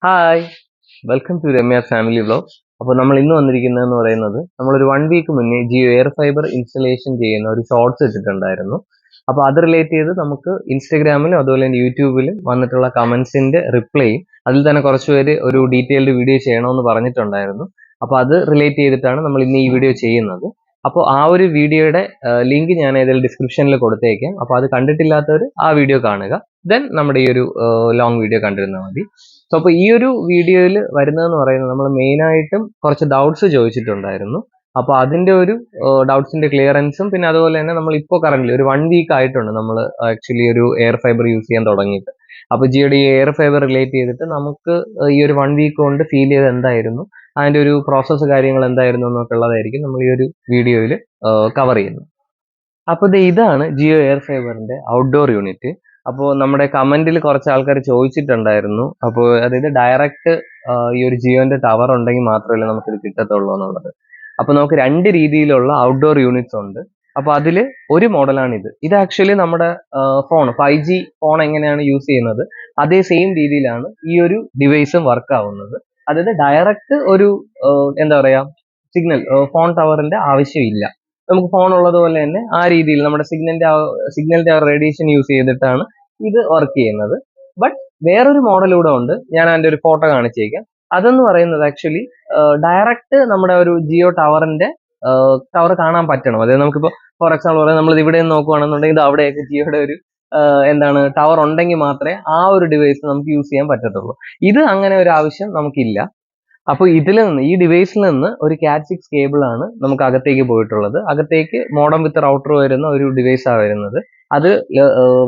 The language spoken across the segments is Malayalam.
Hi, welcome to Ramya family vlogs. അപ്പോൾ നമ്മൾ ഇന്ന് വന്നിരിക്കുന്നതെന്ന് പറയുന്നത് നമ്മളൊരു 1 വീക്ക് മുന്നേ ജിയോ എയർ ഫൈബർ ഇൻസ്റ്റലേഷൻ ചെയ്യുന്ന ഒരു ഷോർട്സ് ഇട്ടിട്ടുണ്ടായിരുന്നു. അപ്പോൾ അത് റിലേറ്റ് ചെയ്ത് നമുക്ക് ഇൻസ്റ്റഗ്രാമിലും അതുപോലെ തന്നെ യൂട്യൂബിലും വന്നിട്ടുള്ള കമന്റ്സിന്റെ റിപ്ലൈയും അതിൽ തന്നെ കുറച്ച് പേര് ഒരു ഡീറ്റെയിൽഡ് വീഡിയോ ചെയ്യണമെന്ന് പറഞ്ഞിട്ടുണ്ടായിരുന്നു. അപ്പോൾ അത് റിലേറ്റ് ചെയ്തിട്ടാണ് നമ്മൾ ഇന്ന് ഈ വീഡിയോ ചെയ്യുന്നത്. അപ്പോൾ ആ ഒരു വീഡിയോയുടെ ലിങ്ക് ഞാൻ ഏതെങ്കിലും ഡിസ്ക്രിപ്ഷനിൽ കൊടുത്തേക്കാം. അപ്പോൾ അത് കണ്ടിട്ടില്ലാത്തവർ ആ വീഡിയോ കാണുക, ദെൻ നമ്മുടെ ഈ ഒരു ലോങ് വീഡിയോ കണ്ടിരുന്നാൽ മതി. സോ അപ്പോൾ ഈ ഒരു വീഡിയോയിൽ വരുന്നതെന്ന് പറയുന്നത് നമ്മൾ മെയിൻ ആയിട്ടും കുറച്ച് ഡൗട്ട്സ് ചോദിച്ചിട്ടുണ്ടായിരുന്നു. അപ്പോൾ അതിന്റെ ഒരു ഡൗട്ട്സിന്റെ ക്ലിയറൻസും പിന്നെ അതുപോലെ തന്നെ നമ്മൾ ഇപ്പോൾ കറന്റ് ഒരു 1 വീക്ക് ആയിട്ടുണ്ട് നമ്മൾ ആക്ച്വലി ഒരു എയർ ഫൈബർ യൂസ് ചെയ്യാൻ തുടങ്ങിയിട്ട്. അപ്പോൾ ജിയോയുടെ ഈ എയർ ഫൈബർ റിലേറ്റ് ചെയ്തിട്ട് നമുക്ക് ഈ ഒരു 1 വീക്ക് കൊണ്ട് ഫീൽ ചെയ്ത് എന്തായിരുന്നു, അതിന്റെ ഒരു പ്രോസസ്സ് കാര്യങ്ങൾ എന്തായിരുന്നു എന്നൊക്കെ ഉള്ളതായിരിക്കും നമ്മൾ ഈ ഒരു വീഡിയോയിൽ കവർ ചെയ്യുന്നത്. അപ്പോൾ ഇതാണ് ജിയോ എയർ ഫൈബറിന്റെ ഔട്ട്ഡോർ യൂണിറ്റ്. അപ്പോൾ നമ്മുടെ കമന്റിൽ കുറച്ച് ആൾക്കാർ ചോദിച്ചിട്ടുണ്ടായിരുന്നു, അപ്പോൾ അതായത് ഡയറക്റ്റ് ഈ ഒരു ജിയോന്റെ ടവർ ഉണ്ടെങ്കിൽ മാത്രമല്ലേ നമുക്കിത് കിട്ടത്തുള്ളൂ എന്നുള്ളത്. അപ്പോൾ നമുക്ക് രണ്ട് രീതിയിലുള്ള ഔട്ട്ഡോർ യൂണിറ്റ്സ് ഉണ്ട്. അപ്പോൾ അതിൽ ഒരു മോഡലാണ് ഇത് ആക്ച്വലി നമ്മുടെ ഫോൺ 5G ഫോൺ എങ്ങനെയാണ് യൂസ് ചെയ്യുന്നത് അതേ സെയിം രീതിയിലാണ് ഈ ഒരു ഡിവൈസും വർക്ക് ആവുന്നത്. അതായത് ഡയറക്റ്റ് ഒരു എന്താ പറയാ സിഗ്നൽ ഫോൺ ടവറിന്റെ ആവശ്യമില്ല. നമുക്ക് ഫോൺ ഉള്ളതുപോലെ തന്നെ ആ രീതിയിൽ നമ്മുടെ സിഗ്നലിന്റെ റേഡിയേഷൻ യൂസ് ചെയ്തിട്ടാണ് ഇത് വർക്ക് ചെയ്യുന്നത്. ബട്ട് വേറൊരു മോഡൽ കൂടെ ഉണ്ട്, ഞാൻ അതിന്റെ ഒരു ഫോട്ടോ കാണിച്ചേക്കാം. അതെന്ന് പറയുന്നത് ആക്ച്വലി ഡയറക്റ്റ് നമ്മുടെ ഒരു ജിയോ ടവർ കാണാൻ പറ്റണം. അതായത് നമുക്കിപ്പോൾ ഫോർ എക്സാമ്പിൾ പറയാം, നമ്മൾ ഇവിടെ നിന്ന് നോക്കുകയാണെന്നുണ്ടെങ്കിൽ ഇത് അവിടെയൊക്കെ ജിയോയുടെ ഒരു എന്താണ് ടവർ ഉണ്ടെങ്കിൽ മാത്രമേ ആ ഒരു ഡിവൈസ് നമുക്ക് യൂസ് ചെയ്യാൻ പറ്റത്തുള്ളൂ. ഇത് അങ്ങനെ ഒരു ആവശ്യം നമുക്കില്ല. അപ്പോൾ ഈ ഡിവൈസിൽ നിന്ന് ഒരു കാറ്റ് 6 കേബിൾ ആണ് നമുക്ക് അകത്തേക്ക് പോയിട്ടുള്ളത്. അകത്തേക്ക് മോഡം വിത്ത് റൗട്ടർ വരുന്ന ഒരു ഡിവൈസാണ് വരുന്നത്. അത്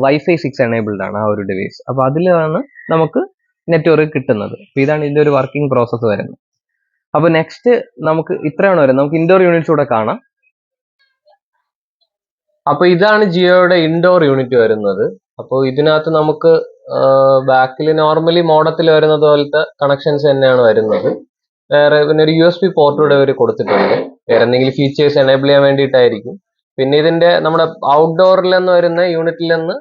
വൈഫൈ 6 എനേബിൾഡ് ആണ് ആ ഒരു ഡിവൈസ്. അപ്പോൾ അതിലാണ് നമുക്ക് നെറ്റ്വർക്ക് കിട്ടുന്നത്. അപ്പോൾ ഇതാണ് ഇതിന്റെ ഒരു വർക്കിംഗ് പ്രോസസ്സ് വരുന്നത്. അപ്പോൾ നെക്സ്റ്റ് നമുക്ക് ഇത്രയാണ് വരുന്നത്. നമുക്ക് ഇൻഡോർ യൂണിറ്റ്സ് കൂടെ കാണാം. അപ്പോൾ ഇതാണ് ജിയോയുടെ ഇൻഡോർ യൂണിറ്റ് വരുന്നത്. അപ്പോൾ ഇതിനകത്ത് നമുക്ക് ബാക്കിൽ നോർമലി മോഡത്തിൽ വരുന്നത് പോലത്തെ കണക്ഷൻസ് തന്നെയാണ് വരുന്നത്. വേറെ പിന്നെ ഒരു USB പോർട്ട് കൂടെ അവർ കൊടുത്തിട്ടുണ്ട്, വേറെ എന്തെങ്കിലും ഫീച്ചേഴ്സ് എനേബിൾ ചെയ്യാൻ വേണ്ടിയിട്ടായിരിക്കും. പിന്നെ ഇതിന്റെ നമ്മുടെ ഔട്ട്ഡോറിൽ നിന്ന് വരുന്ന യൂണിറ്റിൽ നിന്ന്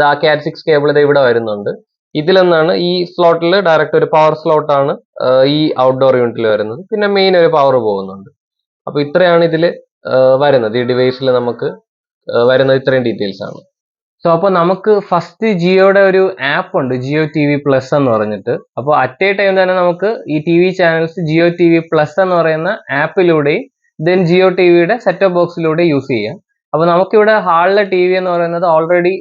ആ കാറ്റ് 6 കേബിൾ ഇത് ഇവിടെ വരുന്നുണ്ട്. ഇതിൽ നിന്നാണ് ഈ സ്ലോട്ടിൽ ഡയറക്റ്റ് ഒരു പവർ സ്ലോട്ടാണ് ഈ ഔട്ട്ഡോർ യൂണിറ്റിൽ വരുന്നത്. പിന്നെ മെയിൻ ഒരു പവർ പോകുന്നുണ്ട്. അപ്പൊ ഇത്രയാണ് ഇതിൽ വരുന്നത്. ഈ ഡിവൈസിൽ നമുക്ക് വരുന്നത് ഇത്രയും ഡീറ്റെയിൽസ് ആണ്. സോ അപ്പോൾ നമുക്ക് ഫസ്റ്റ് ജിയോയുടെ ഒരു ആപ്പ് ഉണ്ട്, ജിയോ TV പ്ലസ് എന്ന് പറഞ്ഞിട്ട്. അപ്പോൾ അറ്റ് എ ടൈം തന്നെ നമുക്ക് ഈ TV channels Jio TV plus എന്ന് പറയുന്ന ആപ്പിലൂടെയും ദെൻ ജിയോ TVയുടെ സെറ്റപ്പ് ബോക്സിലൂടെ യൂസ് ചെയ്യാം. അപ്പോൾ നമുക്കിവിടെ ഹാളിലെ TV എന്ന് പറയുന്നത് ഓൾറെഡി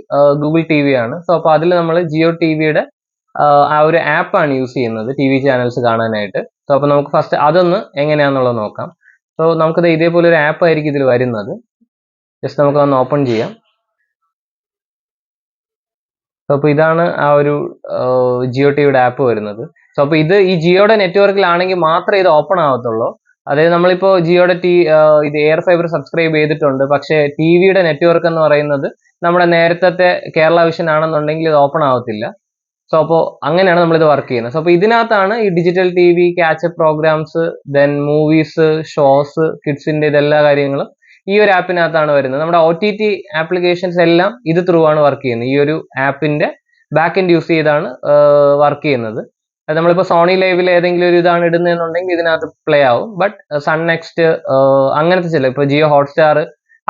ഗൂഗിൾ TV ആണ്. സോ അപ്പോൾ അതിൽ നമ്മൾ ജിയോ TVയുടെ ആ ഒരു ആപ്പാണ് യൂസ് ചെയ്യുന്നത് TV ചാനൽസ് കാണാനായിട്ട്. സോ അപ്പോൾ നമുക്ക് ഫസ്റ്റ് അതൊന്ന് എങ്ങനെയാണെന്നുള്ളത് നോക്കാം. സോ നമുക്കത് ഇതേപോലെ ഒരു ആപ്പ് ആയിരിക്കും ഇതിൽ വരുന്നത്. ജസ്റ്റ് നമുക്ക് ഒന്ന് ഓപ്പൺ ചെയ്യാം. സോ അപ്പോൾ ഇതാണ് ആ ഒരു ജിയോ TVയുടെ ആപ്പ് വരുന്നത്. സോ അപ്പോൾ ഇത് ഈ ജിയോയുടെ നെറ്റ്വർക്കിലാണെങ്കിൽ മാത്രമേ ഇത് ഓപ്പൺ ആവത്തുള്ളൂ. അതായത് നമ്മളിപ്പോൾ ജിയോയുടെ ഇത് എയർ ഫൈബർ സബ്സ്ക്രൈബ് ചെയ്തിട്ടുണ്ട്, പക്ഷേ TVയുടെ നെറ്റ്വർക്ക് എന്ന് പറയുന്നത് നമ്മുടെ നേരത്തെ കേരള വിഷൻ ആണെന്നുണ്ടെങ്കിൽ ഇത് ഓപ്പൺ ആവത്തില്ല. സോ അപ്പോൾ അങ്ങനെയാണ് നമ്മളിത് വർക്ക് ചെയ്യുന്നത്. സോ അപ്പോൾ ഇതിനകത്താണ് ഈ digital TV, catch up programmes, then movies, shows, കിഡ്സിന്റെ ഇതെല്ലാ കാര്യങ്ങളും ഈ ഒരു ആപ്പിനകത്താണ് വരുന്നത്. നമ്മുടെ OTT ആപ്ലിക്കേഷൻസ് എല്ലാം ഇത് ത്രൂ ആണ് വർക്ക് ചെയ്യുന്നത്. ഈ ഒരു ആപ്പിന്റെ ബാക്ക് എൻഡ് യൂസ് ചെയ്താണ് വർക്ക് ചെയ്യുന്നത്. അത് നമ്മളിപ്പോൾ സോണി ലൈവിൽ ഏതെങ്കിലും ഒരു ഇതാണ് ഇടുന്നതെന്നുണ്ടെങ്കിൽ ഇതിനകത്ത് പ്ലേ ആവും. ബട്ട് സൺ നെക്സ്റ്റ് അങ്ങനത്തെ ചില ഇപ്പോൾ ജിയോ ഹോട്ട്സ്റ്റാർ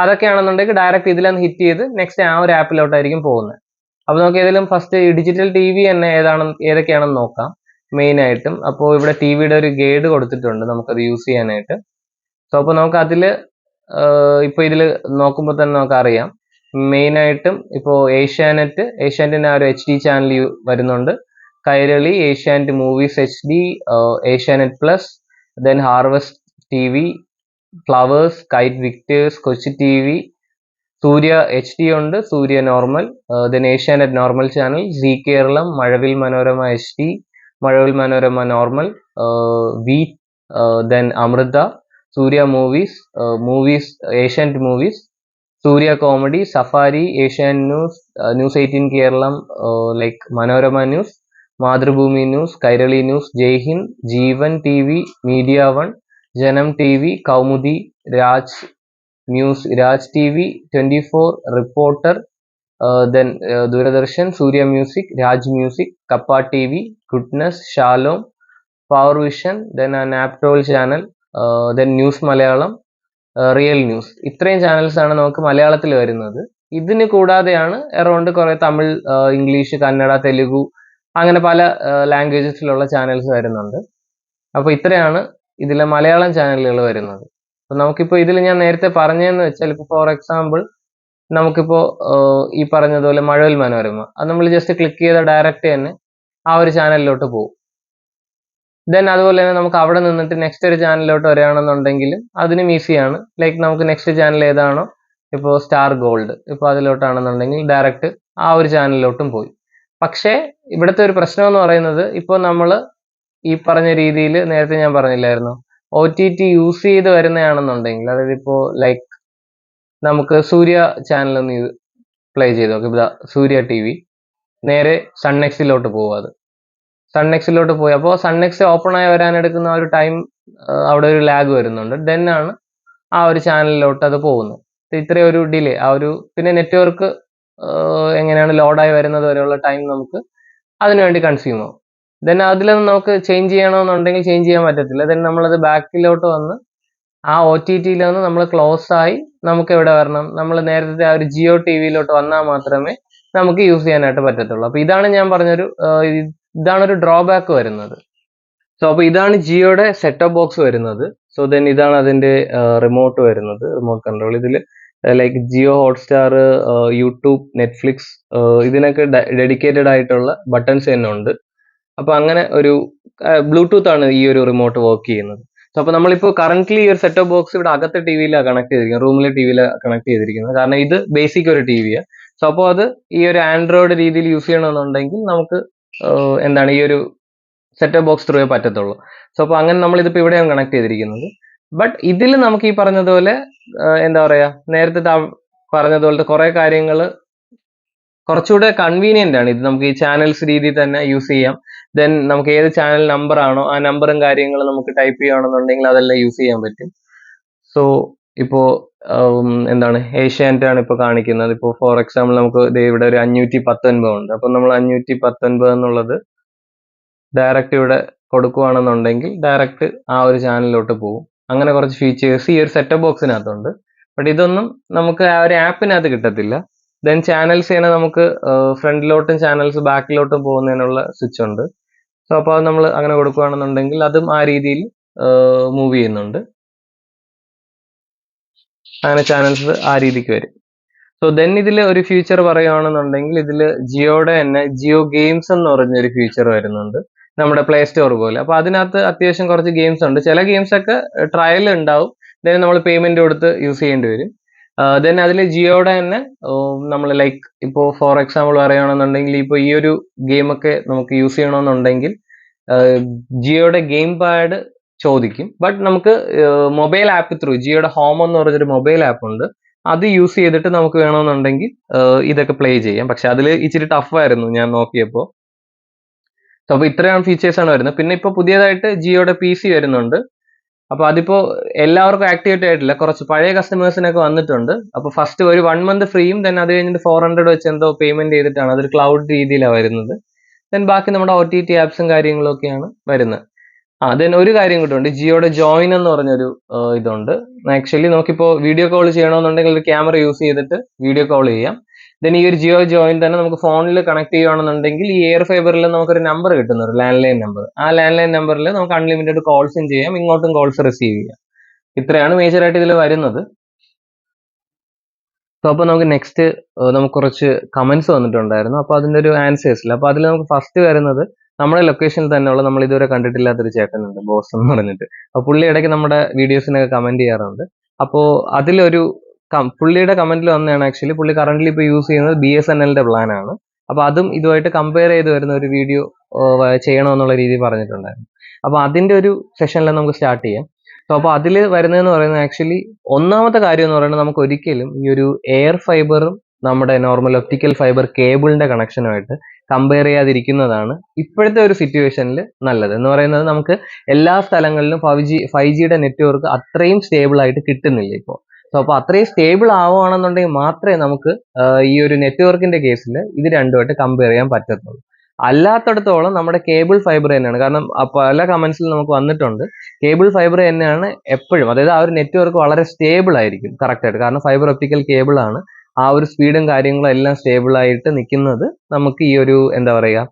അതൊക്കെയാണെന്നുണ്ടെങ്കിൽ ഡയറക്റ്റ് ഇതിലൊന്ന് ഹിറ്റ് ചെയ്ത് നെക്സ്റ്റ് ആ ഒരു ആപ്പിലോട്ടായിരിക്കും പോകുന്നത്. അപ്പോൾ നമുക്ക് ഏതെങ്കിലും ഫസ്റ്റ് ഡിജിറ്റൽ TV തന്നെ ഏതൊക്കെയാണെന്ന് നോക്കാം മെയിൻ ആയിട്ടും. അപ്പോൾ ഇവിടെ TVയുടെ ഒരു ഗൈഡ് കൊടുത്തിട്ടുണ്ട് നമുക്കത് യൂസ് ചെയ്യാനായിട്ട്. സോ അപ്പോൾ നമുക്ക് അതിൽ ഇപ്പോൾ ഇതിൽ നോക്കുമ്പോൾ തന്നെ നമുക്കറിയാം മെയിൻ ആയിട്ടും ഇപ്പോൾ ഏഷ്യാനെറ്റിന്റെ ആ ഒരു HD ചാനൽ വരുന്നുണ്ട്. Kairali, Asianet movies HD, Asianet plus, then harvest TV, flowers, kite victors, Kochi TV, Surya HD ഉണ്ട്, Surya normal, then Asianet normal channel, Zee Keralam, Mazhavil Manorama HD, Mazhavil Manorama normal, വി, then Amrita, Surya movies, Asianet movies, Surya comedy, safari, Asianet news, news 18 Keralam, like Manorama news, Mathrubhumi news, Kairali news, Jaihind, Jeevan TV, media one, Janam TV, Kaumudi, Raj news, Raj TV, 24, reporter, then Doordarshan, സൂര്യ മ്യൂസിക്, രാജ് മ്യൂസിക്, കപ്പ TV, goodness, Shalom, power vision, then Naaptol channel, then news Malayalam, real news. ഇത്രയും ചാനൽസ് ആണ് നമുക്ക് മലയാളത്തിൽ വരുന്നത്. ഇതിന് കൂടാതെയാണ് അറൗണ്ട് കുറെ തമിഴ്, ഇംഗ്ലീഷ്, കന്നഡ, തെലുഗു അങ്ങനെ പല ലാംഗ്വേജസിലുള്ള ചാനൽസ് വരുന്നുണ്ട്. അപ്പോൾ ഇത്രയാണ് ഇതിലെ മലയാളം ചാനലുകൾ വരുന്നത്. അപ്പൊ നമുക്കിപ്പോ ഇതിൽ ഞാൻ നേരത്തെ പറഞ്ഞതെന്ന് വെച്ചാൽ, ഇപ്പൊ ഫോർ എക്സാമ്പിൾ നമുക്കിപ്പോ ഈ പറഞ്ഞതുപോലെ മഴവിൽ മനോരമ, അത് നമ്മൾ ജസ്റ്റ് ക്ലിക്ക് ചെയ്ത ഡയറക്റ്റ് തന്നെ ആ ഒരു ചാനലിലോട്ട് പോകും. ദെൻ അതുപോലെ തന്നെ നമുക്ക് അവിടെ നിന്നിട്ട് നെക്സ്റ്റ് ഒരു ചാനലിലോട്ട് വരികയാണെന്നുണ്ടെങ്കിലും അതിനും ഈസിയാണ്. ലൈക്ക് നമുക്ക് നെക്സ്റ്റ് ചാനൽ ഏതാണോ, ഇപ്പോൾ സ്റ്റാർ ഗോൾഡ്, ഇപ്പോൾ അതിലോട്ടാണെന്നുണ്ടെങ്കിൽ ഡയറക്റ്റ് ആ ഒരു ചാനലിലോട്ടും പോയി. പക്ഷേ ഇവിടുത്തെ ഒരു പ്രശ്നം എന്ന് പറയുന്നത്, ഇപ്പോൾ നമ്മൾ ഈ പറഞ്ഞ രീതിയിൽ നേരത്തെ ഞാൻ പറഞ്ഞില്ലായിരുന്നു, OTT യൂസ് ചെയ്ത് വരുന്നതാണെന്നുണ്ടെങ്കിൽ, അതായത് ഇപ്പോൾ ലൈക്ക് നമുക്ക് സൂര്യ ചാനൽ ഒന്ന് പ്ലേ ചെയ്ത് നോക്കി. ഇതാ സൂര്യ TV, നേരെ സൺനെക്സിലോട്ട് പോകും. അത് സൺനെക്സിലോട്ട് പോയി, അപ്പോൾ സൺനെക്സ് ഓപ്പൺ ആയി വരാനെടുക്കുന്ന ആ ഒരു ടൈം, അവിടെ ഒരു ലാഗ് വരുന്നുണ്ട്. ദെൻ ആണ് ആ ഒരു ചാനലിലോട്ട് അത് പോകുന്നത്. ഇത്രയും ഒരു ഡിലേ, ആ ഒരു പിന്നെ നെറ്റ്വർക്ക് എങ്ങനെയാണ് ലോഡായി വരുന്നത് വരെയുള്ള ടൈം നമുക്ക് അതിനുവേണ്ടി കൺസ്യൂം ആവും. ദെൻ അതിലൊന്നും നമുക്ക് ചേഞ്ച് ചെയ്യണമെന്നുണ്ടെങ്കിൽ ചേഞ്ച് ചെയ്യാൻ പറ്റത്തില്ല. ദെൻ നമ്മളത് ബാക്കിലോട്ട് വന്ന് ആ OTTയിൽ നിന്ന് നമ്മൾ ക്ലോസ് ആയി നമുക്ക് എവിടെ വരണം, നമ്മൾ നേരത്തെ ആ ഒരു ജിയോ TVയിലോട്ട് വന്നാൽ മാത്രമേ നമുക്ക് യൂസ് ചെയ്യാനായിട്ട് പറ്റത്തുള്ളൂ. അപ്പൊ ഇതാണ് ഞാൻ പറഞ്ഞൊരു ഇതാണ് ഒരു ഡ്രോബാക്ക് വരുന്നത്. സോ അപ്പൊ ഇതാണ് ജിയോയുടെ സെറ്റപ്പ് ബോക്സ് വരുന്നത്. സോ ദെൻ ഇതാണ് അതിന്റെ റിമോട്ട് വരുന്നത്, റിമോട്ട് കൺട്രോൾ. ഇതിൽ like Jio Hotstar, YouTube, Netflix, ഇതിനൊക്കെ ഡെഡിക്കേറ്റഡ് ആയിട്ടുള്ള ബട്ടൺസ് തന്നെ ഉണ്ട്. അപ്പൊ അങ്ങനെ ഒരു ബ്ലൂടൂത്ത് ആണ് ഈ ഒരു റിമോട്ട് വർക്ക് ചെയ്യുന്നത്. സോ അപ്പൊ നമ്മളിപ്പോൾ കറന്റ്ലി ഈ ഒരു സെറ്റപ്പ് ബോക്സ് ഇവിടെ അകത്തെ ടിവിയിലാണ് കണക്ട് ചെയ്തിരിക്കുന്നത്, റൂമിലെ ടിവിയിലാണ് കണക്ട് ചെയ്തിരിക്കുന്നത്. കാരണം ഇത് ബേസിക് ഒരു ടിവിയാണ്. സോ അപ്പോൾ അത് ഈ ഒരു ആൻഡ്രോയിഡ് രീതിയിൽ യൂസ് ചെയ്യണമെന്നുണ്ടെങ്കിൽ നമുക്ക് എന്താണ് ഈ ഒരു സെറ്റപ്പ് ബോക്സ് ത്രൂവേ പറ്റത്തുള്ളൂ. സോ അപ്പോൾ അങ്ങനെ നമ്മൾ ഇതിപ്പോൾ ഇവിടെയാണ് കണക്ട് ചെയ്തിരിക്കുന്നത്. ബട്ട് ഇതിൽ നമുക്ക് ഈ പറഞ്ഞതുപോലെ എന്താ പറയാ, നേരത്തെ പറഞ്ഞതുപോലത്തെ കുറെ കാര്യങ്ങൾ കുറച്ചുകൂടെ കൺവീനിയന്റ് ആണ്. ഇത് നമുക്ക് ഈ ചാനൽസ് രീതിയിൽ തന്നെ യൂസ് ചെയ്യാം. ദെൻ നമുക്ക് ഏത് ചാനൽ നമ്പർ ആണോ ആ നമ്പറും കാര്യങ്ങളും നമുക്ക് ടൈപ്പ് ചെയ്യുകയാണെന്നുണ്ടെങ്കിൽ അതെല്ലാം യൂസ് ചെയ്യാൻ പറ്റും. സോ ഇപ്പോ എന്താണ് ഏഷ്യാനെറ്റ് ആണ് ഇപ്പോൾ കാണിക്കുന്നത്. ഇപ്പോൾ ഫോർ എക്സാമ്പിൾ നമുക്ക് ഇവിടെ ഒരു 519 ഉണ്ട്. അപ്പൊ നമ്മൾ 519 എന്നുള്ളത് ഡയറക്റ്റ് ഇവിടെ കൊടുക്കുകയാണെന്നുണ്ടെങ്കിൽ ഡയറക്റ്റ് ആ ഒരു ചാനലിലോട്ട് പോകും. അങ്ങനെ കുറച്ച് ഫീച്ചേഴ്സ് ഈ ഒരു സെറ്റപ്പ് ബോക്സിനകത്തുണ്ട്. ബട്ട് ഇതൊന്നും നമുക്ക് ആ ഒരു ആപ്പിനകത്ത് കിട്ടത്തില്ല. ദെൻ ചാനൽസ് തന്നെ നമുക്ക് ഫ്രണ്ടിലോട്ടും ചാനൽസ് ബാക്കിലോട്ടും പോകുന്നതിനുള്ള സ്വിച്ച് ഉണ്ട്. സോ അപ്പോൾ അത് നമ്മൾ അങ്ങനെ കൊടുക്കുകയാണെന്നുണ്ടെങ്കിൽ അതും ആ രീതിയിൽ മൂവ് ചെയ്യുന്നുണ്ട്. അങ്ങനെ ചാനൽസ് ആ രീതിക്ക് വരും. സോ ദെൻ ഇതിൽ ഒരു ഫീച്ചർ പറയുകയാണെന്നുണ്ടെങ്കിൽ ഇതിൽ ജിയോയുടെ തന്നെ ജിയോ ഗെയിംസ് എന്ന് പറഞ്ഞൊരു ഫീച്ചർ വരുന്നുണ്ട്, നമ്മുടെ പ്ലേ സ്റ്റോർ പോലെ. അപ്പൊ അതിനകത്ത് അത്യാവശ്യം കുറച്ച് ഗെയിംസ് ഉണ്ട്. ചില ഗെയിംസ് ഒക്കെ ട്രയൽ ഉണ്ടാവും, ദെൻ നമ്മൾ പേയ്മെന്റ് കൊടുത്ത് യൂസ് ചെയ്യേണ്ടി വരും. ദെൻ അതിൽ ജിയോയുടെ തന്നെ നമ്മൾ ലൈക്ക് ഇപ്പോൾ ഫോർ എക്സാമ്പിൾ പറയുകയാണെന്നുണ്ടെങ്കിൽ ഇപ്പോൾ ഈ ഒരു ഗെയിമൊക്കെ നമുക്ക് യൂസ് ചെയ്യണമെന്നുണ്ടെങ്കിൽ ജിയോയുടെ ഗെയിം പാഡ് ചോദിക്കും. ബട്ട് നമുക്ക് മൊബൈൽ ആപ്പ് ത്രൂ ജിയോയുടെ ഹോം എന്ന് പറഞ്ഞൊരു മൊബൈൽ ആപ്പ് ഉണ്ട്, അത് യൂസ് ചെയ്തിട്ട് നമുക്ക് വേണമെന്നുണ്ടെങ്കിൽ ഇതൊക്കെ പ്ലേ ചെയ്യാം. പക്ഷെ അതിൽ ഇച്ചിരി ടഫായിരുന്നു ഞാൻ നോക്കിയപ്പോൾ. സോ അപ്പോൾ ഇത്രയാണ് ഫീച്ചേഴ്സ് ആണ് വരുന്നത്. പിന്നെ ഇപ്പോൾ പുതിയതായിട്ട് ജിയോയുടെ PC വരുന്നുണ്ട്. അപ്പൊ അതിപ്പോ എല്ലാവർക്കും ആക്ടിവേറ്റ് ആയിട്ടില്ല, കുറച്ച് പഴയ കസ്റ്റമേഴ്സിനൊക്കെ വന്നിട്ടുണ്ട്. അപ്പൊ ഫസ്റ്റ് ഒരു 1 month ഫ്രീയും ദെൻ അത് കഴിഞ്ഞിട്ട് 400 വെച്ച് എന്തോ പേയ്മെന്റ് ചെയ്തിട്ടാണ്, അതൊരു ക്ലൗഡ് രീതിയിലാണ് വരുന്നത്. ദെൻ ബാക്കി നമ്മുടെ OTT ആപ്സും കാര്യങ്ങളും ഒക്കെയാണ് വരുന്നത്. ദെൻ ഒരു കാര്യം കൂടെ ഉണ്ട്, ജിയോയുടെ ജോയിൻ എന്ന് പറഞ്ഞൊരു ഇതുണ്ട്. ആക്ച്വലി നമുക്കിപ്പോൾ വീഡിയോ കോൾ ചെയ്യണമെന്നുണ്ടെങ്കിൽ ഒരു ക്യാമറ യൂസ് ചെയ്തിട്ട് വീഡിയോ കോൾ ചെയ്യാം. ദെൻ ഈ ഒരു ജിയോ ജോയിൻ തന്നെ നമുക്ക് ഫോണിൽ കണക്ട് ചെയ്യുകയാണെന്നുണ്ടെങ്കിൽ ഈ എയർ ഫൈബറിൽ നമുക്കൊരു നമ്പർ കിട്ടുന്നുണ്ട്, ലാൻഡ് ലൈൻ നമ്പർ. ആ ലാൻഡ് ലൈൻ നമ്പറിൽ നമുക്ക് അൺലിമിറ്റഡ് കോൾസും ചെയ്യാം, ഇങ്ങോട്ടും കോൾസ് റിസീവ് ചെയ്യാം. ഇത്രയാണ് മേജർ ആയിട്ട് ഇതിൽ വരുന്നത്. സോ അപ്പോൾ നമുക്ക് നെക്സ്റ്റ് നമുക്ക് കുറച്ച് കമന്റ്സ് വന്നിട്ടുണ്ടായിരുന്നു. അപ്പോൾ അതിന്റെ ഒരു ആൻസേഴ്സിൽ, അപ്പോൾ അതിൽ നമുക്ക് ഫസ്റ്റ് വരുന്നത് നമ്മുടെ ലൊക്കേഷനിൽ തന്നെയുള്ള നമ്മൾ ഇതുവരെ കണ്ടിട്ടില്ലാത്തൊരു ചേട്ടനുണ്ട്, ബോസ് എന്ന് പറഞ്ഞിട്ട്. അപ്പോൾ പുള്ളി ഇടയ്ക്ക് നമ്മുടെ വീഡിയോസിനൊക്കെ കമന്റ് ചെയ്യാറുണ്ട്. അപ്പോൾ അതിലൊരു പുള്ളിയുടെ കമന്റിൽ വന്നതാണ്, ആക്ച്വലി പുള്ളി കറന്റ് ഇപ്പോൾ യൂസ് ചെയ്യുന്നത് BSNLന്റെ പ്ലാൻ ആണ്. അപ്പൊ അതും ഇതുമായിട്ട് കമ്പയർ ചെയ്ത് വരുന്ന ഒരു വീഡിയോ ചെയ്യണമെന്നുള്ള രീതിയിൽ പറഞ്ഞിട്ടുണ്ടായിരുന്നു. അപ്പൊ അതിന്റെ ഒരു സെഷനിൽ നമുക്ക് സ്റ്റാർട്ട് ചെയ്യാം. സോ അപ്പോൾ അതിൽ വരുന്നതെന്ന് പറയുന്നത് ആക്ച്വലി ഒന്നാമത്തെ കാര്യം എന്ന് പറയുന്നത്, നമുക്ക് ഒരിക്കലും ഈ ഒരു എയർ ഫൈബറും നമ്മുടെ നോർമൽ ഒപ്റ്റിക്കൽ ഫൈബർ കേബിളിന്റെ കണക്ഷനുമായിട്ട് കമ്പയർ ചെയ്യാതിരിക്കുന്നതാണ് ഇപ്പോഴത്തെ ഒരു സിറ്റുവേഷനിൽ നല്ലത്. എന്ന് പറയുന്നത് നമുക്ക് എല്ലാ സ്ഥലങ്ങളിലും 5Gയുടെ നെറ്റ്വർക്ക് അത്രയും സ്റ്റേബിൾ ആയിട്ട് കിട്ടുന്നില്ല ഇപ്പോൾ. സോ അപ്പോൾ അത്രയും സ്റ്റേബിൾ ആവുകയാണെന്നുണ്ടെങ്കിൽ മാത്രമേ നമുക്ക് ഈ ഒരു നെറ്റ്വർക്കിന്റെ കേസിൽ ഇത് രണ്ടുമായിട്ട് കമ്പയർ ചെയ്യാൻ പറ്റത്തുള്ളൂ. അല്ലാത്തടത്തോളം നമ്മുടെ കേബിൾ ഫൈബർ തന്നെയാണ്. കാരണം പല കമന്റ്സിൽ നമുക്ക് വന്നിട്ടുണ്ട്, കേബിൾ ഫൈബർ തന്നെയാണ് എപ്പോഴും, അതായത് ആ ഒരു നെറ്റ്വർക്ക് വളരെ സ്റ്റേബിൾ ആയിരിക്കും കറക്റ്റ് ആയിട്ട്. കാരണം ഫൈബർ ഒപ്റ്റിക്കൽ കേബിൾ ആണ്, ആ ഒരു സ്പീഡും കാര്യങ്ങളും എല്ലാം സ്റ്റേബിൾ ആയിട്ട് നിൽക്കുന്നത് നമുക്ക് ഈ ഒരു എന്താ പറയുക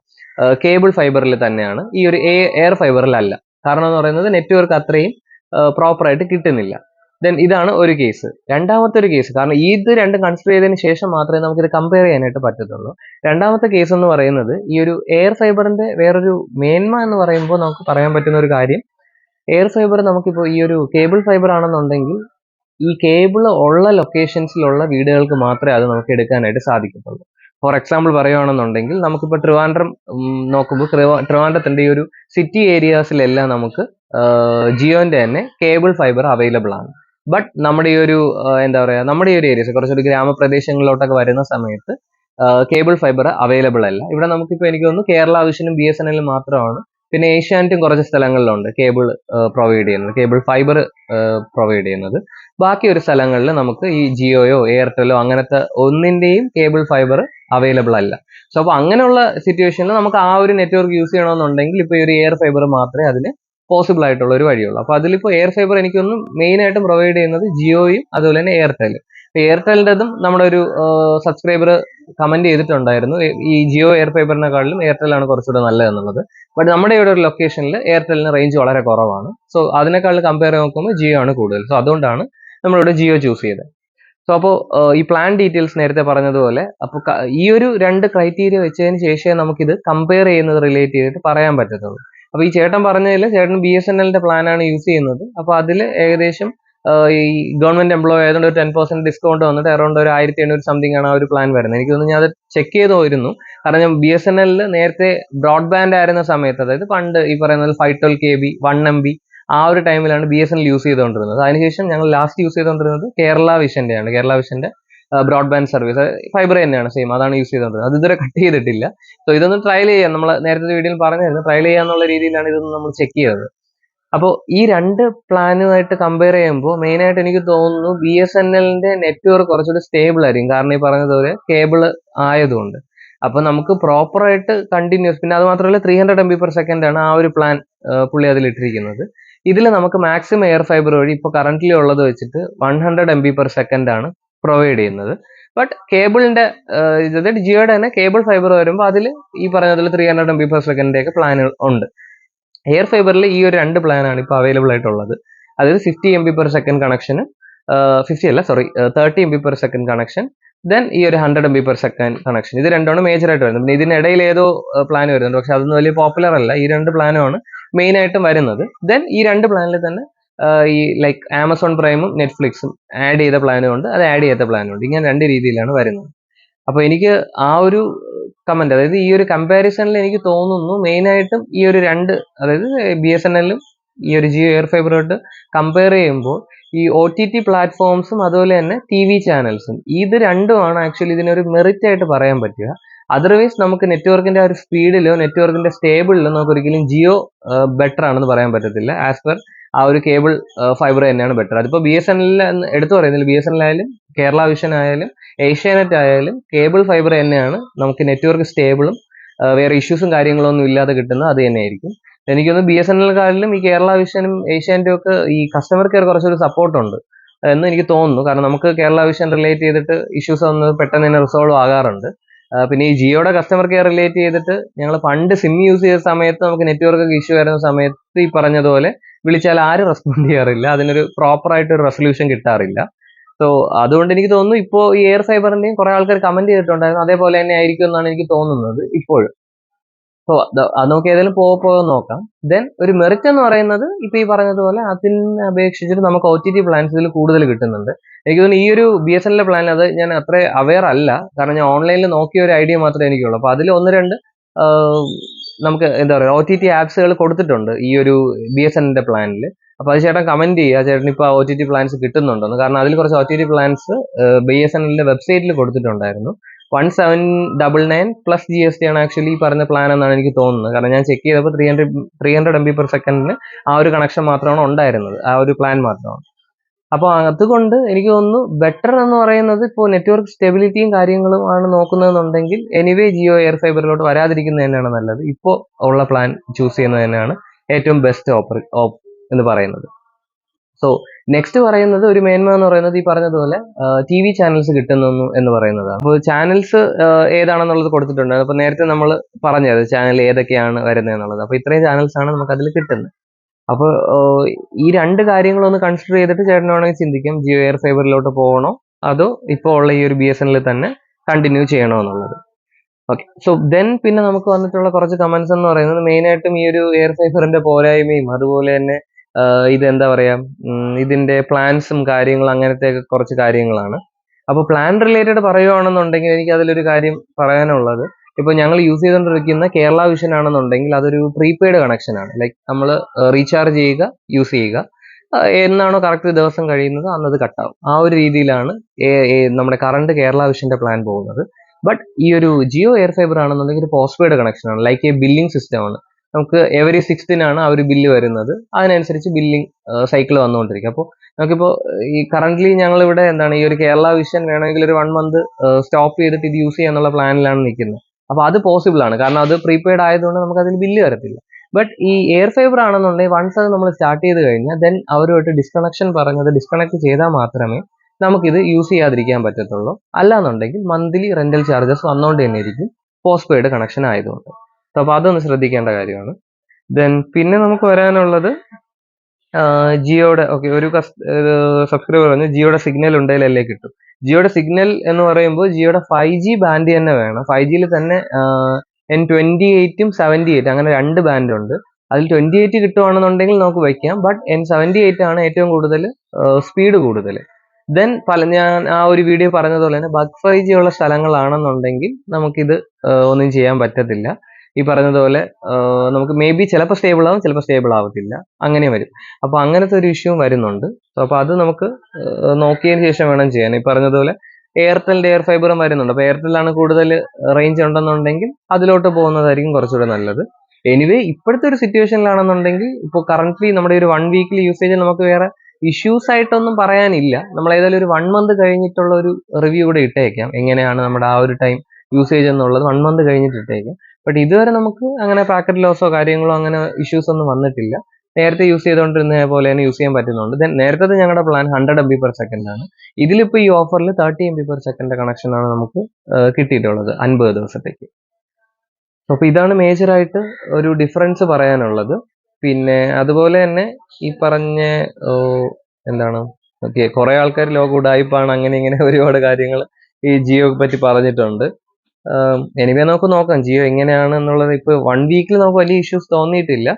കേബിൾ ഫൈബറിൽ തന്നെയാണ്, ഈ ഒരു എയർ ഫൈബറിലല്ല. കാരണം എന്ന് പറയുന്നത് നെറ്റ്വർക്ക് അത്രയും പ്രോപ്പർ ആയിട്ട് കിട്ടുന്നില്ല. ദെൻ ഇതാണ് ഒരു കേസ്. രണ്ടാമത്തെ ഒരു കേസ്, കാരണം ഇത് രണ്ടും കൺസിഡർ ചെയ്തതിന് ശേഷം മാത്രമേ നമുക്ക് ഇത് കമ്പയർ ചെയ്യാനായിട്ട് പറ്റത്തുള്ളൂ. രണ്ടാമത്തെ കേസ് എന്ന് പറയുന്നത് ഈ ഒരു എയർ ഫൈബറിന്റെ വേറൊരു മേന്മ എന്ന് പറയുമ്പോൾ നമുക്ക് പറയാൻ പറ്റുന്ന ഒരു കാര്യം, എയർ ഫൈബർ നമുക്കിപ്പോൾ ഈ ഒരു കേബിൾ ഫൈബർ ആണെന്നുണ്ടെങ്കിൽ ഈ കേബിൾ ഉള്ള ലൊക്കേഷൻസിലുള്ള വീടുകൾക്ക് മാത്രമേ അത് നമുക്ക് എടുക്കാനായിട്ട് സാധിക്കത്തുള്ളൂ. ഫോർ എക്സാമ്പിൾ പറയുകയാണെന്നുണ്ടെങ്കിൽ നമുക്കിപ്പോൾ ട്രിവാൻഡ്രം നോക്കുമ്പോൾ ട്രിവാൻഡ്രത്തിന്റെ ഈ ഒരു സിറ്റി ഏരിയാസിലെല്ലാം നമുക്ക് ജിയോന്റെ തന്നെ കേബിൾ ഫൈബർ അവൈലബിൾ ആണ്. ബട്ട് നമ്മുടെ ഈ ഒരു എന്താ പറയുക, നമ്മുടെ ഈ ഒരു ഏരിയസ് കുറച്ചൊരു ഗ്രാമപ്രദേശങ്ങളിലോട്ടൊക്കെ വരുന്ന സമയത്ത് കേബിൾ ഫൈബർ അവൈലബിൾ അല്ല. ഇവിടെ നമുക്കിപ്പോൾ എനിക്ക് തോന്നുന്നു കേരള വിഷനും BSNL മാത്രമാണ്, പിന്നെ ഏഷ്യാനെറ്റും കുറച്ച് സ്ഥലങ്ങളിലുണ്ട് കേബിൾ പ്രൊവൈഡ് ചെയ്യുന്നത്, കേബിൾ ഫൈബർ പ്രൊവൈഡ് ചെയ്യുന്നത്. ബാക്കി ഒരു സ്ഥലങ്ങളിൽ നമുക്ക് ഈ ജിയോയോ എയർടെലോ അങ്ങനത്തെ ഒന്നിന്റെയും കേബിൾ ഫൈബർ അവൈലബിൾ അല്ല. സോ അപ്പോൾ അങ്ങനെയുള്ള സിറ്റുവേഷനിൽ നമുക്ക് ആ ഒരു നെറ്റ്വർക്ക് യൂസ് ചെയ്യണമെന്നുണ്ടെങ്കിൽ ഇപ്പോൾ ഈ ഒരു എയർ ഫൈബർ മാത്രമേ അതിന് പോസിബിൾ ആയിട്ടുള്ള ഒരു വഴിയുള്ളൂ. അപ്പോൾ അതിലിപ്പോൾ എയർ ഫൈബർ എനിക്കൊന്നും മെയിൻ ആയിട്ടും പ്രൊവൈഡ് ചെയ്യുന്നത് ജിയോയും അതുപോലെ തന്നെ എയർടെലും. എയർടെലിൻ്റെതും നമ്മുടെ ഒരു സബ്സ്ക്രൈബർ കമന്റ് ചെയ്തിട്ടുണ്ടായിരുന്നു, ഈ ജിയോ എയർ ഫൈബറിനെക്കാളിലും എയർടെലാണ് കുറച്ചുകൂടെ നല്ലതെന്നുള്ളത്. ബട്ട് നമ്മുടെ ഇവിടെ ഒരു ലൊക്കേഷനിൽ എയർടെലിന് റേഞ്ച് വളരെ കുറവാണ്. സോ അതിനേക്കാൾ കമ്പയർ നോക്കുമ്പോൾ ജിയോ ആണ് കൂടുതൽ. സോ അതുകൊണ്ടാണ് നമ്മളിവിടെ ജിയോ ചൂസ് ചെയ്തത്. സോ അപ്പോൾ ഈ പ്ലാൻ ഡീറ്റെയിൽസ് നേരത്തെ പറഞ്ഞതുപോലെ, അപ്പോൾ ഈ ഒരു രണ്ട് ക്രൈറ്റീരിയ വെച്ചതിന് ശേഷമേ നമുക്കിത് കമ്പയർ ചെയ്യുന്നത് റിലേറ്റ് ചെയ്തിട്ട് പറയാൻ പറ്റത്തുള്ളൂ. അപ്പോൾ ഈ ചേട്ടൻ പറഞ്ഞതിൽ ചേട്ടൻ BSNLന്റെ പ്ലാനാണ് യൂസ് ചെയ്യുന്നത്. അപ്പോൾ അതിൽ ഏകദേശം ഈ ഗവൺമെന്റ് എംപ്ലോയി ആയതുകൊണ്ട് ഒരു 10% ഡിസ്കൗണ്ട് വന്നിട്ട് അറൗണ്ട് ഒരു 1800 സംതിങ് ആണ് ആ ഒരു പ്ലാൻ വരുന്നത്. എനിക്ക് തോന്നുന്നു ഞാൻ അത് ചെക്ക് ചെയ്ത് പോയിരുന്നു. കാരണം ഞാൻ BSNL നേരത്തെ ബ്രോഡ്ബാൻഡ് ആയിരുന്ന സമയത്ത്, അതായത് പണ്ട് ഈ പറയുന്നത് 512 KB 1 MB ആ ഒരു ടൈമിലാണ് BSNL യൂസ് ചെയ്തുകൊണ്ടിരുന്നത്. അതിനുശേഷം ഞങ്ങൾ ലാസ്റ്റ് യൂസ് ചെയ്തുകൊണ്ടിരുന്നത് കേരള വിഷന്റെയാണ്. കേരള വിഷന്റെ ബ്രോഡ്ബാൻഡ് സർവീസ് ഫൈബർ തന്നെയാണ്, സെയിം അതാണ് യൂസ് ചെയ്തുകൊണ്ടിരുന്നത്. അത് ഇതുവരെ കട്ട് ചെയ്തിട്ടില്ല. സോ ഇതൊന്ന് ട്രയൽ ചെയ്യാം, നമ്മൾ നേരത്തെ വീഡിയോയിൽ പറഞ്ഞായിരുന്നു ട്രയൽ ചെയ്യാന്നുള്ള രീതിയിലാണ് ഇതൊന്ന് നമ്മൾ ചെക്ക് ചെയ്തത്. അപ്പോൾ ഈ രണ്ട് പ്ലാനുമായിട്ട് കമ്പയർ ചെയ്യുമ്പോൾ മെയിനായിട്ട് എനിക്ക് തോന്നുന്നു BSNLന്റെ നെറ്റ്വർക്ക് കുറച്ചുകൂടി സ്റ്റേബിൾ ആയിരിക്കും. കാരണം ഈ പറഞ്ഞതുപോലെ കേബിൾ ആയതുകൊണ്ട്. അപ്പോൾ നമുക്ക് പ്രോപ്പറായിട്ട് കണ്ടിന്യൂസ്, പിന്നെ അത് മാത്രമല്ല 300 MB/s ആണ് ആ ഒരു പ്ലാൻ പുള്ളി അതിൽ ഇട്ടിരിക്കുന്നത്. ഇതിൽ നമുക്ക് മാക്സിമം എയർ ഫൈബർ വഴി ഇപ്പോൾ കറന്റ്ലി ഉള്ളത് വെച്ചിട്ട് 100 MB/s ആണ് പ്രൊവൈഡ് ചെയ്യുന്നത്. ബട്ട് കേബിളിന്റെ അതായത് ജിയോയുടെ തന്നെ കേബിൾ ഫൈബർ വരുമ്പോൾ അതിൽ ഈ പറഞ്ഞതിൽ 300 MB/s ഒക്കെ പ്ലാനുകൾ ഉണ്ട്. എയർ ഫൈബറിൽ ഈ ഒരു രണ്ട് പ്ലാനാണ് ഇപ്പോൾ അവൈലബിൾ ആയിട്ടുള്ളത്. അതായത് 50 MB/s കണക്ഷന്, 30 MB/s കണക്ഷൻ, ദെൻ ഈ ഒരു 100 MB/s കണക്ഷൻ. ഇത് രണ്ടാണ് മേജർ ആയിട്ട് വരുന്നത്. പിന്നെ ഇതിനിടയിൽ ഏതോ പ്ലാൻ വരുന്നുണ്ട്, പക്ഷെ അതൊന്നും വലിയ പോപ്പുലർ അല്ല. ഈ രണ്ട് പ്ലാനുമാണ് മെയിൻ ആയിട്ടും വരുന്നത്. ദെൻ ഈ രണ്ട് പ്ലാനിൽ തന്നെ ഈ ലൈക്ക് ആമസോൺ പ്രൈമും നെറ്റ്ഫ്ലിക്സും ആഡ് ചെയ്ത പ്ലാനും ഉണ്ട്, അത് ആഡ് ചെയ്യാത്ത പ്ലാനും ഉണ്ട്. ഇങ്ങനെ രണ്ട് രീതിയിലാണ് വരുന്നത്. അപ്പോൾ എനിക്ക് ആ ഒരു കമന്റ്, അതായത് ഈ ഒരു കമ്പാരിസണിൽ എനിക്ക് തോന്നുന്നു മെയിനായിട്ടും ഈ ഒരു രണ്ട്, അതായത് BSNLും ഈ ഒരു ജിയോ എയർ ഫൈബറുമായിട്ട് കമ്പയർ ചെയ്യുമ്പോൾ ഈ OTT പ്ലാറ്റ്ഫോംസും അതുപോലെ തന്നെ TV ചാനൽസും, ഇത് രണ്ടുമാണ് ആക്ച്വലി ഇതിനൊരു മെറിറ്റ് ആയിട്ട് പറയാൻ പറ്റുക. അതർവൈസ് നമുക്ക് നെറ്റ്വർക്കിന്റെ ആ ഒരു സ്പീഡിലോ നെറ്റ്വർക്കിന്റെ സ്റ്റേബിളിലോ നമുക്ക് ഒരിക്കലും ജിയോ ബെറ്റർ ആണെന്ന് പറയാൻ പറ്റത്തില്ല. ആസ് പെർ ആ ഒരു കേബിൾ ഫൈബർ തന്നെയാണ് ബെറ്റർ. അതിപ്പോൾ BSNL എടുത്തു പറയുന്നില്ല, BSNL ആയാലും കേരള വിഷൻ ആയാലും ഏഷ്യാനെറ്റ് ആയാലും കേബിൾ ഫൈബർ തന്നെയാണ് നമുക്ക് നെറ്റ്വർക്ക് സ്റ്റേബിളും വേറെ ഇഷ്യൂസും കാര്യങ്ങളൊന്നും ഇല്ലാതെ കിട്ടുന്നത് അത് തന്നെയായിരിക്കും. എനിക്കൊന്ന് BSNL-കാരിലും ഈ കേരള വിഷനും ഏഷ്യാനെറ്റും ഒക്കെ ഈ കസ്റ്റമർ കെയർ കുറച്ചൊരു സപ്പോർട്ട് ഉണ്ട് എന്ന് എനിക്ക് തോന്നുന്നു. കാരണം നമുക്ക് കേരള വിഷൻ റിലേറ്റ് ചെയ്തിട്ട് ഇഷ്യൂസ് വന്ന് പെട്ടെന്ന് തന്നെ റിസോൾവ് ആകാറുണ്ട്. പിന്നെ ഈ ജിയോയുടെ കസ്റ്റമർ കെയർ റിലേറ്റ് ചെയ്തിട്ട് ഞങ്ങൾ പണ്ട് സിം യൂസ് ചെയ്ത സമയത്ത് നമുക്ക് നെറ്റ്വർക്ക് ഇഷ്യൂ വരുന്ന സമയത്ത് ഈ പറഞ്ഞതുപോലെ വിളിച്ചാൽ ആരും റെസ്പോണ്ട് ചെയ്യാറില്ല, അതിനൊരു പ്രോപ്പർ ആയിട്ട് ഒരു റെസൊല്യൂഷൻ കിട്ടാറില്ല. സോ അതുകൊണ്ട് എനിക്ക് തോന്നുന്നു ഇപ്പോൾ ഈ എയർ ഫൈബറിന്റെയും കുറെ ആൾക്കാർ കമന്റ് ചെയ്തിട്ടുണ്ടായിരുന്നു, അതേപോലെ തന്നെ ആയിരിക്കും എന്നാണ് എനിക്ക് തോന്നുന്നത് ഇപ്പോഴും. സോ അത് നമുക്ക് ഏതായാലും പോകാൻ നോക്കാം. ദെൻ ഒരു മെറിറ്റ് എന്ന് പറയുന്നത് ഇപ്പൊ ഈ പറഞ്ഞതുപോലെ അതിനെ അപേക്ഷിച്ചിട്ട് നമുക്ക് OTT പ്ലാൻസ് ഇതിൽ കൂടുതൽ കിട്ടുന്നുണ്ട്. എനിക്ക് തോന്നുന്നു ഈ ഒരു BSNL പ്ലാൻ അത് ഞാൻ അത്ര അവെയർ അല്ല, കാരണം ഞാൻ ഓൺലൈനിൽ നോക്കിയ ഒരു ഐഡിയ മാത്രമേ എനിക്കുള്ളൂ. അപ്പൊ അതിൽ ഒന്ന് രണ്ട് നമുക്ക് എന്താ പറയുക OTT ആപ്സുകൾ കൊടുത്തിട്ടുണ്ട് ഈ ഒരു BSNLന്റെ പ്ലാനിൽ. അപ്പൊ അത് ചേട്ടൻ കമന്റ് ചെയ്യുക, ചേട്ടൻ ഇപ്പൊ OTT പ്ലാൻസ് കിട്ടുന്നുണ്ടെന്ന്. കാരണം അതിൽ കുറച്ച് OTT പ്ലാൻസ് BSNLന്റെ വെബ്സൈറ്റിൽ കൊടുത്തിട്ടുണ്ടായിരുന്നു. 1799 പ്ലസ് GST ആണ് ആക്ച്വലി ഈ പറഞ്ഞ പ്ലാൻ എന്നാണ് എനിക്ക് തോന്നുന്നത്. കാരണം ഞാൻ ചെക്ക് ചെയ്തപ്പോൾ 300 MB/s ആ ഒരു കണക്ഷൻ മാത്രമാണ് ഉണ്ടായിരുന്നത്, ആ ഒരു പ്ലാൻ മാത്രമാണ്. അപ്പോൾ അതുകൊണ്ട് എനിക്ക് തോന്നുന്നു ബെറ്റർ എന്ന് പറയുന്നത് ഇപ്പോൾ നെറ്റ്വർക്ക് സ്റ്റെബിലിറ്റിയും കാര്യങ്ങളും ആണ് നോക്കുന്നതെന്നുണ്ടെങ്കിൽ എനിവേ ജിയോ എയർ ഫൈബറിലോട്ട് വരാതിരിക്കുന്നത് തന്നെയാണ് നല്ലത്. ഇപ്പോൾ ഉള്ള പ്ലാൻ ചൂസ് ചെയ്യുന്നത് തന്നെയാണ് ഏറ്റവും ബെസ്റ്റ് എന്ന് പറയുന്നത്. സോ നെക്സ്റ്റ് പറയുന്നത് ഒരു മേന്മ എന്ന് പറയുന്നത് ഈ പറഞ്ഞതുപോലെ ടി വി ചാനൽസ് കിട്ടുന്നു എന്ന് പറയുന്നതാണ്. അപ്പോൾ ചാനൽസ് ഏതാണെന്നുള്ളത് കൊടുത്തിട്ടുണ്ട്. അപ്പോൾ നേരത്തെ നമ്മൾ പറഞ്ഞത് ചാനൽ ഏതൊക്കെയാണ് വരുന്നത് എന്നുള്ളത്. അപ്പോൾ ഇത്രയും ചാനൽസ് ആണ് നമുക്ക് അതിൽ കിട്ടുന്നത്. അപ്പോൾ ഈ രണ്ട് കാര്യങ്ങളൊന്ന് കൺസിഡർ ചെയ്തിട്ട് ചേട്ടനാണെങ്കിൽ ചിന്തിക്കാം ജിയോ എയർ ഫൈബറിലോട്ട് പോകണോ അതോ ഇപ്പോൾ ഉള്ള ഈ ഒരു BSNL തന്നെ കണ്ടിന്യൂ ചെയ്യണോ എന്നുള്ളത്. ഓക്കെ, സോ ദെൻ പിന്നെ നമുക്ക് വന്നിട്ടുള്ള കുറച്ച് കമന്റ്സ് എന്ന് പറയുന്നത് മെയിനായിട്ടും ഈ ഒരു എയർ ഫൈബറിന്റെ പോരായ്മയും അതുപോലെ തന്നെ ഇതെന്താ പറയാ ഇതിന്റെ പ്ലാൻസും കാര്യങ്ങളും അങ്ങനത്തെ കുറച്ച് കാര്യങ്ങളാണ്. അപ്പോൾ പ്ലാൻ റിലേറ്റഡ് പറയുകയാണെന്നുണ്ടെങ്കിൽ എനിക്ക് അതിലൊരു കാര്യം പറയാനുള്ളത്, ഇപ്പോൾ ഞങ്ങൾ യൂസ് ചെയ്തുകൊണ്ടിരിക്കുന്ന കേരള വിഷൻ ആണെന്നുണ്ടെങ്കിൽ അതൊരു പ്രീപെയ്ഡ് കണക്ഷൻ ആണ്. ലൈക്ക് നമ്മൾ റീചാർജ് ചെയ്യുക, യൂസ് ചെയ്യുക, എന്നാണോ കറക്റ്റ് ദിവസം കഴിയുന്നത് അന്നത് കട്ടാവും. ആ ഒരു രീതിയിലാണ് നമ്മുടെ കറണ്ട് കേരള വിഷന്റെ പ്ലാൻ പോകുന്നത്. ബട്ട് ഈ ഒരു ജിയോ എയർ ഫൈബർ ആണെന്നുണ്ടെങ്കിൽ ഒരു പോസ്റ്റ്പെയ്ഡ് കണക്ഷൻ ആണ്, ലൈക്ക് എ ബില്ലിംഗ് സിസ്റ്റം ആണ്. നമുക്ക് എവറി 6th ആ ഒരു ബില്ല് വരുന്നത്, അതിനനുസരിച്ച് ബില്ലിംഗ് സൈക്കിൾ വന്നുകൊണ്ടിരിക്കും. അപ്പോൾ നമുക്കിപ്പോൾ ഈ കറന്റ്ലി ഞങ്ങളിവിടെ എന്താണ് ഈ ഒരു കേരള വിഷൻ വേണമെങ്കിൽ ഒരു 1 month സ്റ്റോപ്പ് ചെയ്തിട്ട് ഇത് യൂസ് ചെയ്യാന്നുള്ള പ്ലാനിലാണ് നിൽക്കുന്നത്. അപ്പോൾ അത് പോസിബിൾ ആണ്, കാരണം അത് പ്രീപെയ്ഡ് ആയതുകൊണ്ട് നമുക്ക് അതിൽ ബില്ല് വരത്തില്ല. ബട്ട് ഈ എയർ ഫൈബർ ആണെന്നുണ്ടെങ്കിൽ വൺസ് അത് നമ്മൾ സ്റ്റാർട്ട് ചെയ്ത് കഴിഞ്ഞാൽ ദെൻ അവരുമായിട്ട് ഡിസ്കണക്ഷൻ പറഞ്ഞത് ഡിസ്കണക്ട് ചെയ്താൽ മാത്രമേ നമുക്കിത് യൂസ് ചെയ്യാതിരിക്കാൻ പറ്റത്തുള്ളൂ. അല്ലാന്നുണ്ടെങ്കിൽ മന്ത്ലി റെന്റൽ ചാർജസ് വന്നുകൊണ്ട് തന്നെ ഇരിക്കും, പോസ്റ്റ് പെയ്ഡ് കണക്ഷൻ ആയതുകൊണ്ട്. അപ്പോൾ അതൊന്ന് ശ്രദ്ധിക്കേണ്ട കാര്യമാണ്. ദെൻ പിന്നെ നമുക്ക് വരാനുള്ളത് ജിയോയുടെ ഒരു സബ്സ്ക്രൈബർ പറഞ്ഞു ജിയോയുടെ സിഗ്നൽ ഉണ്ടെങ്കിലല്ലേ കിട്ടും. ജിയോയുടെ സിഗ്നൽ എന്ന് പറയുമ്പോൾ ജിയോയുടെ 5G ബാൻഡ് തന്നെ വേണം. 5Gയിൽ തന്നെ N28ഉം 78 അങ്ങനെ 2 ബാൻഡ് ഉണ്ട്. അതിൽ 28 കിട്ടുവാണെന്നുണ്ടെങ്കിൽ നമുക്ക് വയ്ക്കാം. ബട്ട് N78 ആണ് ഏറ്റവും കൂടുതൽ സ്പീഡ് കൂടുതൽ. ദെൻ ഞാൻ ആ ഒരു വീഡിയോ പറഞ്ഞതുപോലെ തന്നെ ബഗ് 5G ഉള്ള സ്ഥലങ്ങളാണെന്നുണ്ടെങ്കിൽ നമുക്കിത് ഒന്നും ചെയ്യാൻ പറ്റത്തില്ല. ഈ പറഞ്ഞതുപോലെ നമുക്ക് മേ ബി ചിലപ്പോൾ സ്റ്റേബിൾ ആവും, ചിലപ്പോൾ സ്റ്റേബിൾ ആവത്തില്ല, അങ്ങനെ വരും. അപ്പോൾ അങ്ങനത്തെ ഒരു ഇഷ്യൂ വരുന്നുണ്ട്. അപ്പോൾ അത് നമുക്ക് നോക്കിയതിന് ശേഷം വേണം ചെയ്യാൻ. ഈ പറഞ്ഞതുപോലെ എയർടെലിന്റെ എയർ ഫൈബറും വരുന്നുണ്ട്. അപ്പോൾ എയർടെലാണ് കൂടുതൽ റേഞ്ച് ഉണ്ടെന്നുണ്ടെങ്കിൽ അതിലോട്ട് പോകുന്നതായിരിക്കും കുറച്ചുകൂടെ നല്ലത്. എനിവേ ഇപ്പോഴത്തെ ഒരു സിറ്റുവേഷനിലാണെന്നുണ്ടെങ്കിൽ ഇപ്പോൾ കറന്റ്ലി നമ്മുടെ ഒരു 1 വീക്കിൽ യൂസേജ് നമുക്ക് വേറെ ഇഷ്യൂസ് ആയിട്ടൊന്നും പറയാനില്ല. നമ്മൾ ഏതായാലും ഒരു 1 month കഴിഞ്ഞിട്ടുള്ള ഒരു റിവ്യൂ കൂടെ ഇട്ടേക്കാം, എങ്ങനെയാണ് നമ്മുടെ ആ ഒരു ടൈം യൂസേജ് എന്നുള്ളത് 1 month കഴിഞ്ഞിട്ട് ഇട്ടേക്കാം. ബട്ട് ഇതുവരെ നമുക്ക് അങ്ങനെ പാക്കറ്റ് ലോസോ കാര്യങ്ങളോ അങ്ങനെ ഇഷ്യൂസ് ഒന്നും വന്നിട്ടില്ല. നേരത്തെ യൂസ് ചെയ്തുകൊണ്ടിരുന്ന പോലെ തന്നെ യൂസ് ചെയ്യാൻ പറ്റുന്നുണ്ട്. ദെൻ നേരത്തെ ഞങ്ങളുടെ പ്ലാൻ 100 MB/s ആണ്. ഇതിലിപ്പോൾ ഈ ഓഫറിൽ 30 MB/s കണക്ഷൻ ആണ് നമുക്ക് കിട്ടിയിട്ടുള്ളത് 50 ദിവസത്തേക്ക്. അപ്പോൾ ഇതാണ് മേജറായിട്ട് ഒരു ഡിഫറൻസ് പറയാനുള്ളത്. പിന്നെ അതുപോലെ തന്നെ ഈ പറഞ്ഞ എന്താണ് കുറെ ആൾക്കാർ ലോക ഉഡായിപ്പാണ് അങ്ങനെ ഇങ്ങനെ ഒരുപാട് കാര്യങ്ങൾ ഈ ജിയോ പറ്റി പറഞ്ഞിട്ടുണ്ട്. എനിവേ നമുക്ക് നോക്കാം ജിയോ എങ്ങനെയാണ് എന്നുള്ളത്. ഇപ്പോൾ 1 വീക്കിൽ നമുക്ക് വലിയ ഇഷ്യൂസ് തോന്നിയിട്ടില്ല.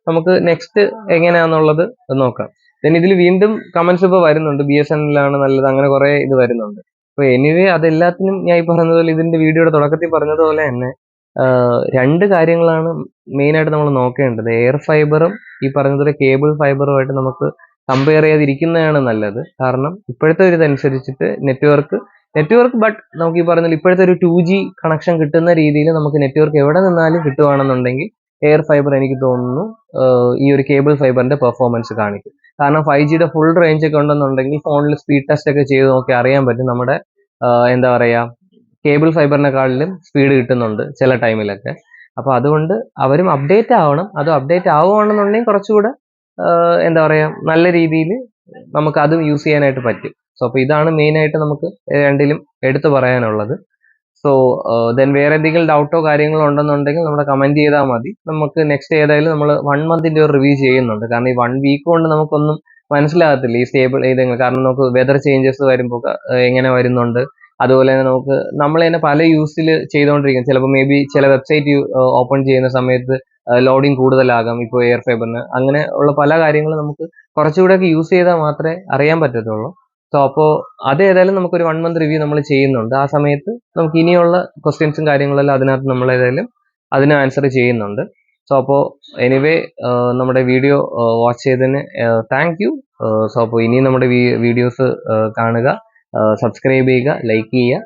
നമുക്ക് നെക്സ്റ്റ് എങ്ങനെയാണെന്നുള്ളത് നോക്കാം. ദെൻ ഇതിൽ വീണ്ടും കമന്റ്സ് ഇപ്പോൾ വരുന്നുണ്ട്, BSNL ആണ് നല്ലത്, അങ്ങനെ കുറെ ഇത് വരുന്നുണ്ട്. അപ്പോൾ എനിവേ അതെല്ലാത്തിനും ഞാൻ ഈ പറഞ്ഞതുപോലെ ഇതിന്റെ വീഡിയോയുടെ തുടക്കത്തിൽ പറഞ്ഞതുപോലെ തന്നെ 2 കാര്യങ്ങളാണ് മെയിനായിട്ട് നമ്മൾ നോക്കേണ്ടത്. എയർ ഫൈബറും ഈ പറഞ്ഞതുപോലെ കേബിൾ ഫൈബറുമായിട്ട് നമുക്ക് കമ്പയർ ചെയ്യാതിരിക്കുന്നതാണ് നല്ലത്. കാരണം ഇപ്പോഴത്തെ ഒരു ഇതനുസരിച്ചിട്ട് നെറ്റ്വർക്ക് ബട്ട് നമുക്ക് ഈ പറഞ്ഞ ഇപ്പോഴത്തെ ഒരു 2G കണക്ഷൻ കിട്ടുന്ന രീതിയിൽ നമുക്ക് നെറ്റ്വർക്ക് എവിടെ നിന്നാലും കിട്ടുവാണെന്നുണ്ടെങ്കിൽ എയർ ഫൈബർ എനിക്ക് തോന്നുന്നു ഈ ഒരു കേബിൾ ഫൈബറിന്റെ പെർഫോമൻസ് കാണിക്കും. കാരണം 5Gയുടെ ഫുൾ റേഞ്ച് ഒക്കെ ഉണ്ടെന്നുണ്ടെങ്കിൽ ഫോണിൽ സ്പീഡ് ടെസ്റ്റ് ഒക്കെ ചെയ്ത് നോക്കി അറിയാൻ പറ്റും നമ്മുടെ എന്താ പറയാ കേബിൾ ഫൈബറിനെക്കാളിലും സ്പീഡ് കിട്ടുന്നുണ്ട് ചില ടൈമിലൊക്കെ. അപ്പോൾ അതുകൊണ്ട് അവരും അപ്ഡേറ്റ് ആവണം. അത് അപ്ഡേറ്റ് ആവുകയാണെന്നുണ്ടെങ്കിൽ കുറച്ചുകൂടെ എന്താ പറയാ നല്ല രീതിയിൽ നമുക്ക് അതും യൂസ് ചെയ്യാനായിട്ട് പറ്റും. സോ അപ്പോൾ ഇതാണ് മെയിനായിട്ട് നമുക്ക് രണ്ടിലും എടുത്തു പറയാനുള്ളത്. സോ ദെൻ വേറെ എന്തെങ്കിലും ഡൗട്ടോ കാര്യങ്ങളോ ഉണ്ടെന്നുണ്ടെങ്കിൽ നമ്മുടെ കമന്റ് ചെയ്താൽ മതി. നമുക്ക് നെക്സ്റ്റ് ഏതായാലും നമ്മൾ 1 monthന്റെ ഒരു റിവ്യൂ ചെയ്യുന്നുണ്ട്. കാരണം ഈ 1 വീക്ക് കൊണ്ട് നമുക്കൊന്നും മനസ്സിലാകത്തില്ല ഈ സ്റ്റേബിൾ ഏതെങ്കിലും. കാരണം നമുക്ക് വെതർ ചേഞ്ചസ് വരുമ്പോൾ എങ്ങനെ വരുന്നുണ്ട്, അതുപോലെ തന്നെ നമ്മൾ തന്നെ പല യൂസിൽ ചെയ്തുകൊണ്ടിരിക്കും. ചിലപ്പോൾ മേ ബി ചില വെബ്സൈറ്റ് ഓപ്പൺ ചെയ്യുന്ന സമയത്ത് ലോഡിങ് കൂടുതലാകാം ഇപ്പോൾ എയർ ഫൈബറിന്. അങ്ങനെ ഉള്ള പല കാര്യങ്ങളും നമുക്ക് കുറച്ചുകൂടെ ഒക്കെ യൂസ് ചെയ്താൽ മാത്രമേ അറിയാൻ പറ്റത്തുള്ളൂ. സോ അപ്പോൾ അത് ഏതായാലും നമുക്കൊരു 1 month റിവ്യൂ നമ്മൾ ചെയ്യുന്നുണ്ട്. ആ സമയത്ത് നമുക്ക് ഇനിയുള്ള ക്വസ്റ്റ്യൻസും കാര്യങ്ങളെല്ലാം അതിനകത്ത് നമ്മൾ ഏതായാലും അതിന് ആൻസർ ചെയ്യുന്നുണ്ട്. സോ അപ്പോൾ എനിവേ നമ്മുടെ വീഡിയോ വാച്ച് ചെയ്തതിന് താങ്ക് യു. സോ അപ്പോൾ ഇനിയും നമ്മുടെ വീഡിയോസ് കാണുക, സബ്സ്ക്രൈബ് ചെയ്യുക, ലൈക്ക് ചെയ്യുക,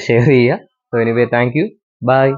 ഷെയർ ചെയ്യുക. So anyway thank you, by.